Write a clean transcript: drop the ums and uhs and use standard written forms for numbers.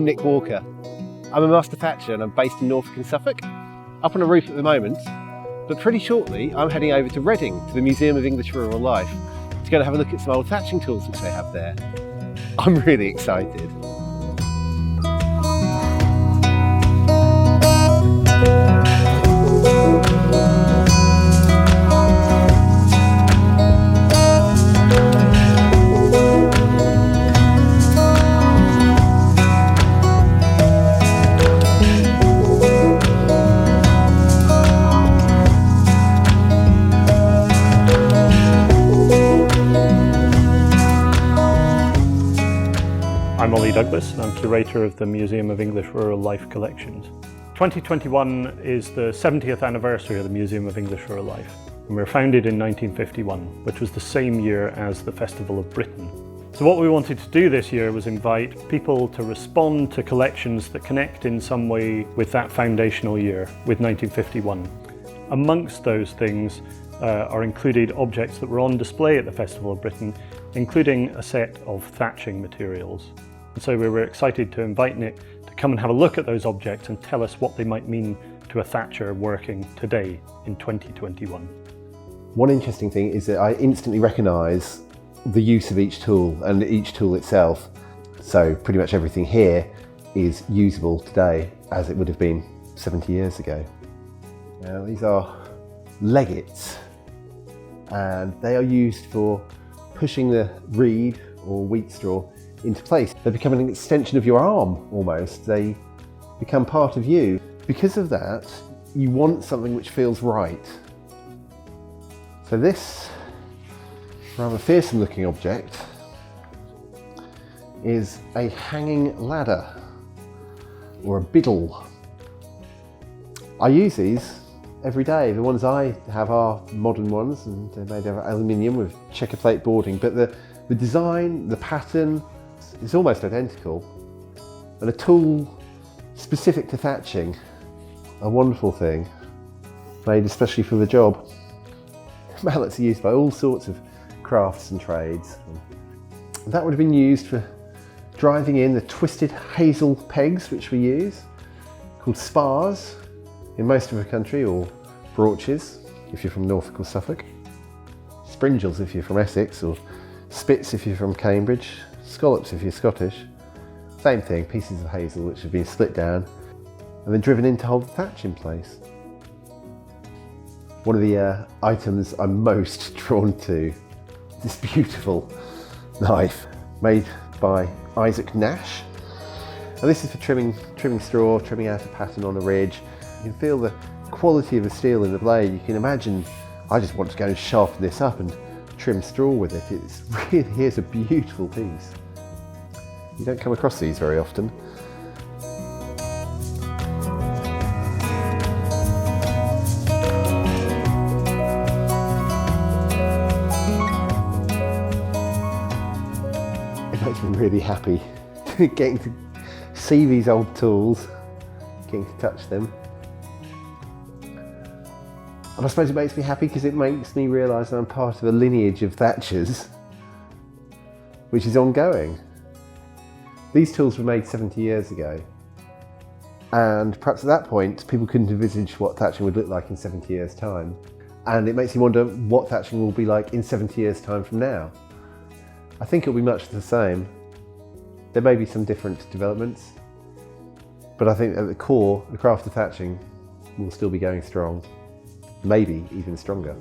I'm Nick Walker. I'm a Master Thatcher and I'm based in Norfolk and Suffolk. Up on a roof at the moment, but pretty shortly I'm heading over to Reading to the Museum of English Rural Life to go and have a look at some old thatching tools which they have there. I'm really excited. I'm Ollie Douglas and I'm curator of the Museum of English Rural Life collections. 2021 is the 70th anniversary of the Museum of English Rural Life, and we were founded in 1951, which was the same year as the Festival of Britain. So what we wanted to do this year was invite people to respond to collections that connect in some way with that foundational year, with 1951. Amongst those things are included objects that were on display at the Festival of Britain, including a set of thatching materials. And so we were excited to invite Nick to come and have a look at those objects and tell us what they might mean to a thatcher working today in 2021. One interesting thing is that I instantly recognise the use of each tool and each tool itself. So pretty much everything here is usable today as it would have been 70 years ago. Now these are leggets and they are used for pushing the reed or wheat straw into place. They become an extension of your arm almost. They become part of you. Because of that, you want something which feels right. So this rather fearsome looking object is a hanging ladder or a biddle. I use these every day. The ones I have are modern ones and they're made of aluminium with checker plate boarding, but the design, the pattern is almost identical. And a tool specific to thatching, a wonderful thing, made especially for the job. Mallets are used by all sorts of crafts and trades. That would have been used for driving in the twisted hazel pegs which we use, called spars in most of the country, or broaches if you're from Norfolk or Suffolk, springles if you're from Essex, or spits if you're from Cambridge, scallops if you're Scottish. Same thing, pieces of hazel which have been split down and then driven in to hold the thatch in place. One of the items I'm most drawn to, this beautiful knife made by Isaac Nash. And this is for trimming straw, trimming out a pattern on a ridge. You can feel the quality of the steel in the blade. You can imagine, I just want to go and sharpen this up and trim straw with it. It's really, here's a beautiful piece. You don't come across these very often. It makes me really happy getting to see these old tools, getting to touch them. And I suppose it makes me happy because it makes me realise that I'm part of a lineage of thatchers which is ongoing. These tools were made 70 years ago, and perhaps at that point people couldn't envisage what thatching would look like in 70 years' time. And it makes me wonder what thatching will be like in 70 years' time from now. I think it'll be much the same. There may be some different developments, but I think at the core, the craft of thatching will still be going strong, maybe even stronger.